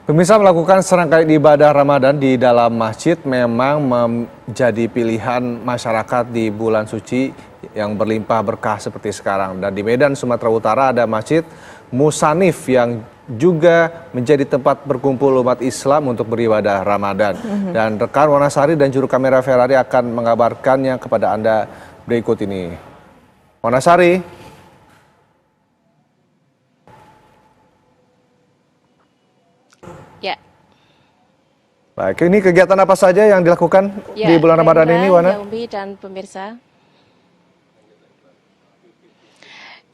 Pemirsa, melakukan serangkaian ibadah Ramadan di dalam masjid memang menjadi pilihan masyarakat di bulan suci yang berlimpah berkah seperti sekarang. Dan di Medan, Sumatera Utara ada Masjid Musanif yang juga menjadi tempat berkumpul umat Islam untuk beribadah Ramadan. Dan rekan Wanasari dan juru kamera Ferrari akan mengabarkannya kepada Anda berikut ini. Wanasari. Ya. Baik, ini kegiatan apa saja yang dilakukan di bulan Ramadan ini, Wana? Yaumi dan pemirsa.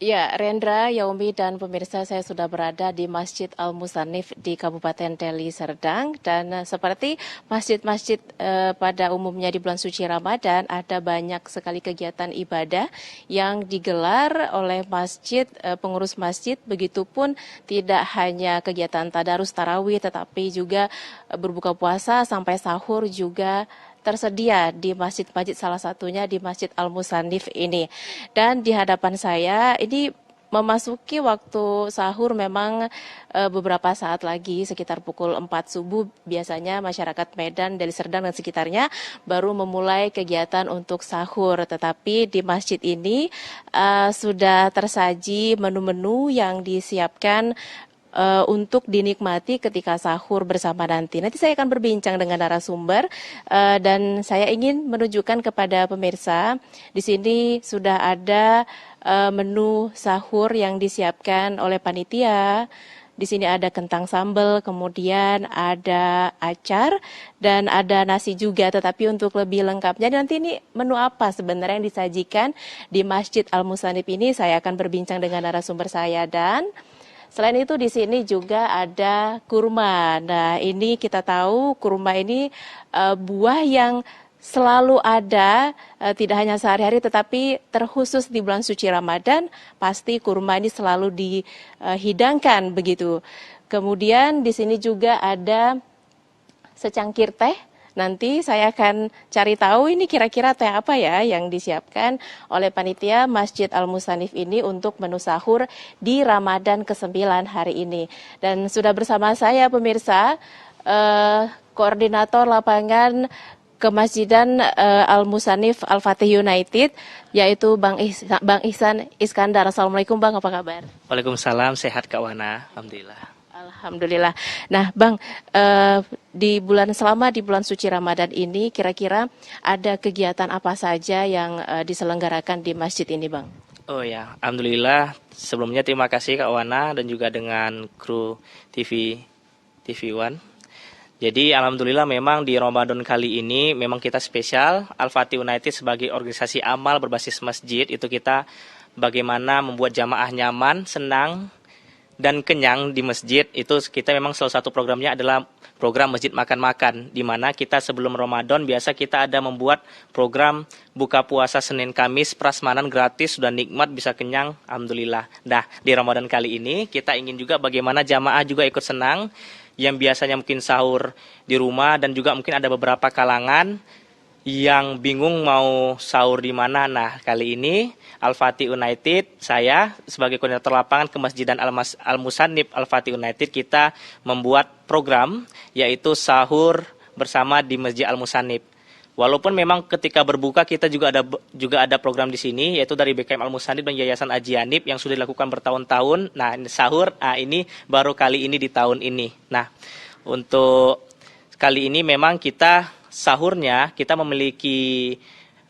Ya, Rendra, Yaumi dan pemirsa, saya sudah berada di Masjid Al-Musanif di Kabupaten Deli Serdang, dan seperti masjid-masjid pada umumnya di bulan suci Ramadan, ada banyak sekali kegiatan ibadah yang digelar oleh masjid, pengurus masjid. Begitupun tidak hanya kegiatan tadarus tarawih, tetapi juga berbuka puasa sampai sahur juga tersedia di masjid-masjid, salah satunya di Masjid Al-Musanif ini. Dan di hadapan saya ini memasuki waktu sahur, memang beberapa saat lagi sekitar pukul 4 subuh biasanya masyarakat Medan, Deli Serdang dan sekitarnya baru memulai kegiatan untuk sahur. Tetapi di masjid ini sudah tersaji menu-menu yang disiapkan untuk dinikmati ketika sahur bersama nanti. Nanti saya akan berbincang dengan narasumber dan saya ingin menunjukkan kepada pemirsa di sini sudah ada menu sahur yang disiapkan oleh panitia. Di sini ada kentang sambal, kemudian ada acar dan ada nasi juga. Tetapi untuk lebih lengkapnya nanti ini menu apa sebenarnya yang disajikan di Masjid Al-Musanif ini, saya akan berbincang dengan narasumber saya. Dan selain itu di sini juga ada kurma. Nah, ini kita tahu kurma ini buah yang selalu ada, tidak hanya sehari-hari tetapi terkhusus di bulan suci Ramadan, pasti kurma ini selalu dihidangkan begitu. Kemudian di sini juga ada secangkir teh. Nanti saya akan cari tahu ini kira-kira teh apa ya yang disiapkan oleh panitia Masjid Al-Musanif ini untuk menu sahur di Ramadan ke-9 hari ini. Dan sudah bersama saya pemirsa, koordinator lapangan Kemasjidan Al-Musanif Al-Fatih United, yaitu Bang Ihsan Iskandar. Assalamualaikum Bang, apa kabar? Waalaikumsalam, sehat Kak Wana, alhamdulillah. Alhamdulillah. Nah, Bang, selama di bulan suci Ramadan ini, kira-kira ada kegiatan apa saja yang diselenggarakan di masjid ini, Bang? Oh ya, alhamdulillah. Sebelumnya terima kasih Kak Wana dan juga dengan kru TV One. Jadi alhamdulillah memang di Ramadan kali ini memang kita spesial. Al-Fatih United sebagai organisasi amal berbasis masjid, itu kita bagaimana membuat jamaah nyaman, senang, dan kenyang di masjid. Itu kita memang salah satu programnya adalah program Masjid Makan-Makan, di mana kita sebelum Ramadan biasa kita ada membuat program buka puasa Senin Kamis prasmanan gratis, sudah nikmat bisa kenyang, alhamdulillah. Nah, di Ramadan kali ini kita ingin juga bagaimana jamaah juga ikut senang, yang biasanya mungkin sahur di rumah, dan juga mungkin ada beberapa kalangan yang bingung mau sahur di mana. Nah, kali ini Al-Fatih United, saya sebagai koordinator lapangan Kemasjidan Al-Musanif Al-Fatih United, kita membuat program yaitu sahur bersama di Masjid Al-Musanif. Walaupun memang ketika berbuka kita juga ada program di sini, yaitu dari BKM Al-Musanif dan Yayasan Ajianib yang sudah dilakukan bertahun-tahun. Nah, sahur, ini baru kali ini di tahun ini. Nah, untuk kali ini memang kita sahurnya kita memiliki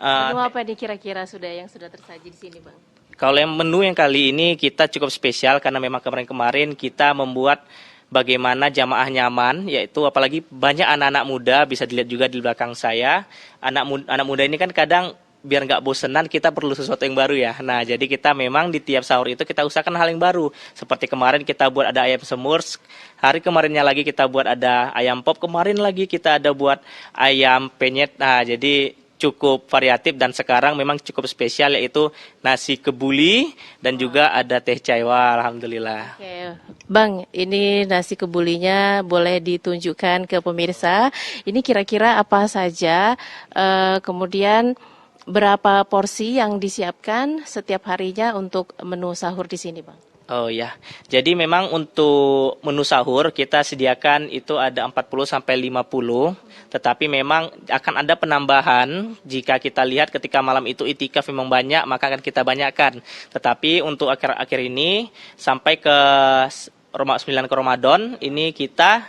menu apa nih kira-kira yang sudah tersaji di sini, Bang? Kalau yang menu yang kali ini kita cukup spesial karena memang kemarin-kemarin kita membuat bagaimana jamaah nyaman, yaitu apalagi banyak anak-anak muda, bisa dilihat juga di belakang saya. Anak muda ini kan kadang biar nggak bosenan kita perlu sesuatu yang baru ya. Nah, jadi kita memang di tiap sahur itu kita usahakan hal yang baru. Seperti kemarin kita buat ada ayam semur, hari kemarinnya lagi kita buat ada ayam pop, kemarin lagi kita ada buat ayam penyet. Nah, jadi cukup variatif dan sekarang memang cukup spesial, yaitu nasi kebuli dan juga ada teh caiwa, alhamdulillah. Oke, Bang, ini nasi kebulinya boleh ditunjukkan ke pemirsa. Ini kira-kira apa saja, kemudian berapa porsi yang disiapkan setiap harinya untuk menu sahur di sini, Bang? Oh ya, jadi memang untuk menu sahur kita sediakan itu ada 40 sampai 50, tetapi memang akan ada penambahan jika kita lihat ketika malam itu itikaf memang banyak, maka akan kita banyakkan. Tetapi untuk akhir-akhir ini sampai ke 9 ke Ramadan ini kita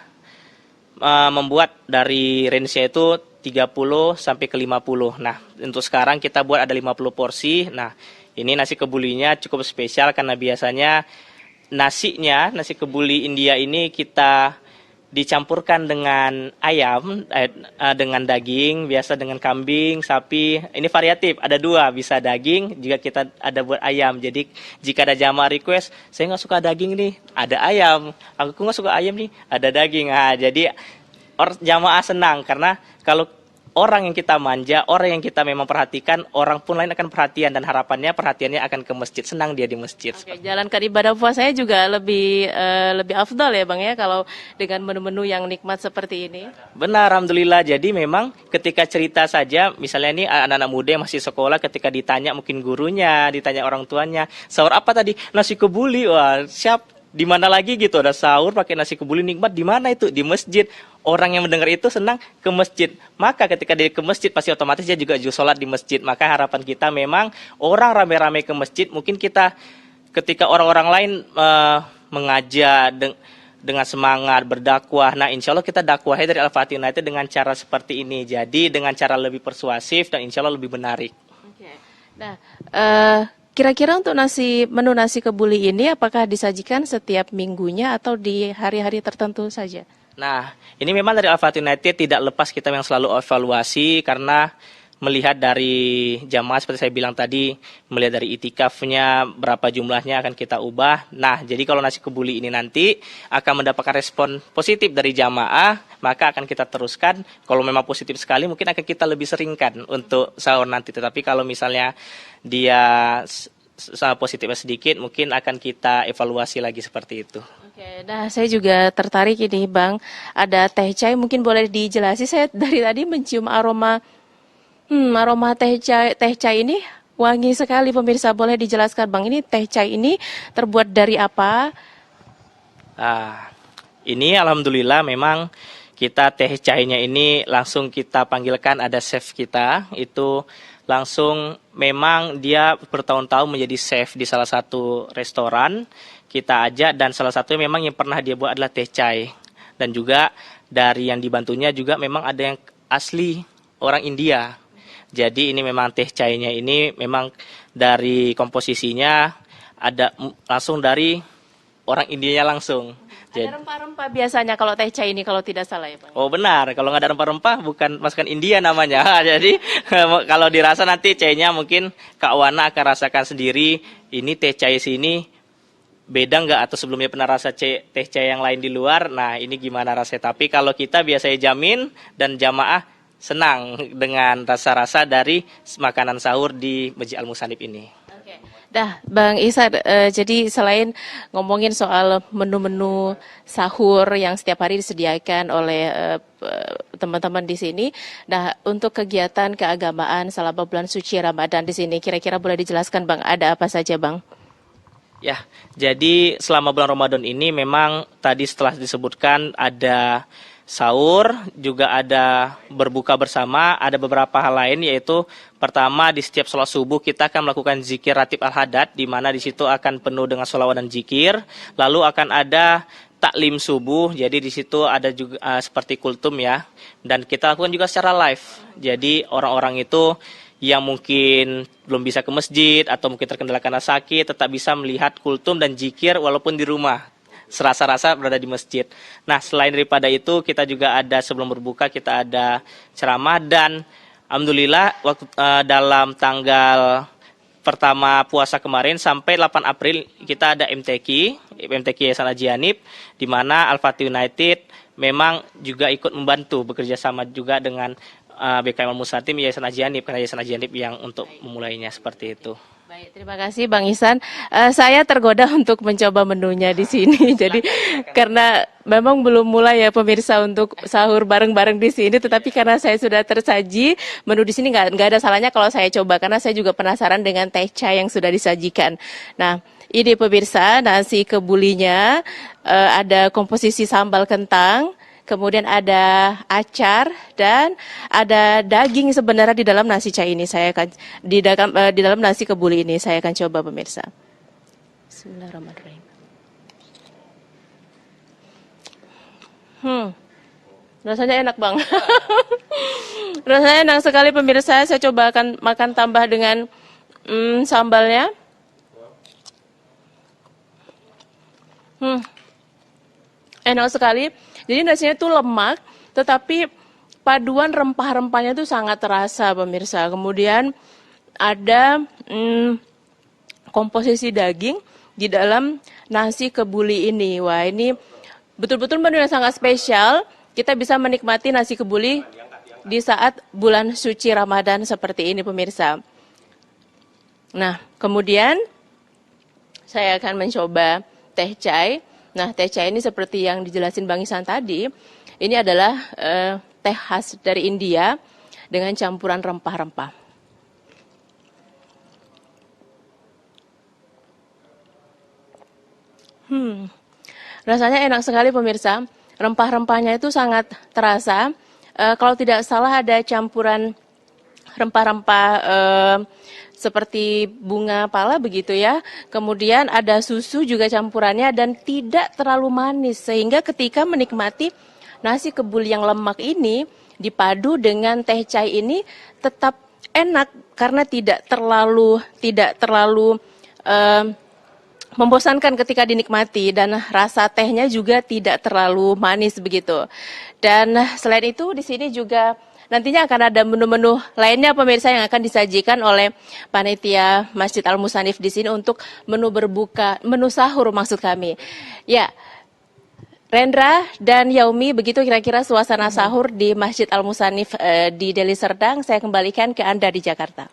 membuat dari range-nya itu 30 sampai ke 50. Nah, untuk sekarang kita buat ada 50 porsi. Nah, ini nasi kebulinya cukup spesial karena biasanya nasi kebuli India ini kita dicampurkan dengan ayam, dengan daging, biasa dengan kambing, sapi. Ini variatif, ada dua, bisa daging, juga kita ada buat ayam. Jadi jika ada jamaah request, saya nggak suka daging nih, ada ayam. Aku nggak suka ayam nih, ada daging. Nah, jadi jamaah senang karena kalau orang yang kita manja, orang yang kita memang perhatikan, orang pun lain akan perhatian dan harapannya perhatiannya akan ke masjid, senang dia di masjid. Oke, jalankan ibadah puasanya juga lebih afdal ya Bang ya kalau dengan menu-menu yang nikmat seperti ini. Benar, alhamdulillah. Jadi memang ketika cerita saja, misalnya ini anak-anak muda yang masih sekolah, ketika ditanya mungkin gurunya, ditanya orang tuanya, sahur apa tadi? Nasi kebuli. Wah, siap. Di mana lagi gitu ada sahur pakai nasi kebuli nikmat, di mana itu? Di masjid. Orang yang mendengar itu senang ke masjid. Maka ketika dia ke masjid pasti otomatis dia juga sholat di masjid. Maka harapan kita memang orang rame-rame ke masjid. Mungkin kita ketika orang-orang lain mengajak dengan semangat berdakwah. Nah, insya Allah kita dakwahnya dari Al-Fatih United dengan cara seperti ini. Jadi dengan cara lebih persuasif dan insya Allah lebih menarik. Oke. Nah, kira-kira untuk menu nasi kebuli ini apakah disajikan setiap minggunya atau di hari-hari tertentu saja? Nah, ini memang dari Al-Fatih United tidak lepas kita yang selalu evaluasi karena melihat dari jamaah seperti saya bilang tadi, melihat dari itikafnya, berapa jumlahnya akan kita ubah. Nah, jadi kalau nasi kebuli ini nanti akan mendapatkan respon positif dari jamaah, maka akan kita teruskan. Kalau memang positif sekali, mungkin akan kita lebih seringkan untuk sahur nanti. Tetapi kalau misalnya dia positifnya sedikit, mungkin akan kita evaluasi lagi seperti itu. Oke, nah saya juga tertarik ini Bang, ada teh chai, mungkin boleh dijelasi. Saya dari tadi mencium aroma teh chai ini wangi sekali pemirsa. Boleh dijelaskan Bang, ini teh chai ini terbuat dari apa? Ini alhamdulillah memang kita teh chainya ini langsung kita panggilkan, ada chef kita itu langsung memang dia bertahun-tahun menjadi chef di salah satu restoran kita ajak, dan salah satunya memang yang pernah dia buat adalah teh chai, dan juga dari yang dibantunya juga memang ada yang asli orang India. Jadi ini memang teh chainya ini memang dari komposisinya ada langsung dari orang Indianya langsung. Ada rempah-rempah biasanya kalau teh chai ini kalau tidak salah ya Bang? Oh benar, kalau nggak ada rempah-rempah bukan masakan India namanya. Jadi kalau dirasa nanti chainya mungkin Kak Wana akan rasakan sendiri, ini teh chai sini beda nggak atau sebelumnya pernah rasa teh chai yang lain di luar. Nah ini gimana rasanya, tapi kalau kita biasanya jamin dan jamaah senang dengan rasa-rasa dari makanan sahur di Masjid Al-Musanib ini. Oke. Dah, Bang Ihsan, jadi selain ngomongin soal menu-menu sahur yang setiap hari disediakan oleh teman-teman di sini, nah untuk kegiatan keagamaan selama bulan suci Ramadan di sini, kira-kira boleh dijelaskan Bang, ada apa saja Bang? Ya, jadi selama bulan Ramadan ini memang tadi setelah disebutkan ada sahur, juga ada berbuka bersama, ada beberapa hal lain, yaitu pertama di setiap sholat subuh kita akan melakukan zikir ratib al-hadad, di mana di situ akan penuh dengan sholawat dan zikir. Lalu akan ada taklim subuh, jadi di situ ada juga seperti kultum ya, dan kita lakukan juga secara live. Jadi orang-orang itu yang mungkin belum bisa ke masjid atau mungkin terkendala karena sakit tetap bisa melihat kultum dan zikir walaupun di rumah, serasa-rasa berada di masjid. Nah, selain daripada itu kita juga ada sebelum berbuka kita ada ceramah, dan alhamdulillah waktu dalam tanggal pertama puasa kemarin sampai 8 April kita ada MTQ Yayasan Haji Hanif, di mana Al-Fatih United memang juga ikut membantu bekerja sama juga dengan BKM Al-Musatim Yayasan Haji Hanif, karena Yayasan Haji Hanif yang untuk memulainya seperti itu. Baik, terima kasih Bang Ihsan. Saya tergoda untuk mencoba menunya di sini. Jadi karena memang belum mulai ya pemirsa untuk sahur bareng-bareng di sini, tetapi karena saya sudah tersaji menu di sini nggak ada salahnya kalau saya coba, karena saya juga penasaran dengan teh chai yang sudah disajikan. Nah, Ini pemirsa, nasi kebulinya ada komposisi sambal kentang, kemudian ada acar dan ada daging sebenarnya di dalam nasi cai ini. Saya akan di dalam nasi kebuli ini saya akan coba pemirsa. Bismillahirrahmanirrahim. Rasanya enak bang. Rasanya enak sekali pemirsa. Saya coba akan makan tambah dengan sambalnya. Enak sekali. Jadi nasinya itu lemak, tetapi paduan rempah-rempahnya itu sangat terasa pemirsa. Kemudian ada komposisi daging di dalam nasi kebuli ini. Wah, ini betul-betul menu yang sangat spesial. Kita bisa menikmati nasi kebuli di saat bulan suci Ramadan seperti ini pemirsa. Nah, kemudian saya akan mencoba teh chai. Nah, teh chai ini seperti yang dijelasin Bang Isan tadi, ini adalah teh khas dari India dengan campuran rempah-rempah. Rasanya enak sekali pemirsa. Rempah-rempahnya itu sangat terasa. Kalau tidak salah ada campuran rempah-rempah seperti bunga pala begitu ya. Kemudian ada susu juga campurannya dan tidak terlalu manis sehingga ketika menikmati nasi kebuli yang lemak ini dipadu dengan teh chai ini tetap enak karena tidak terlalu membosankan ketika dinikmati dan rasa tehnya juga tidak terlalu manis begitu. Dan selain itu di sini juga nantinya akan ada menu-menu lainnya pemirsa yang akan disajikan oleh panitia Masjid Al-Musanif di sini untuk menu berbuka, menu sahur maksud kami. Ya, Rendra dan Yaumi, begitu kira-kira suasana sahur di Masjid Al-Musanif di Deli Serdang. Saya kembalikan ke Anda di Jakarta.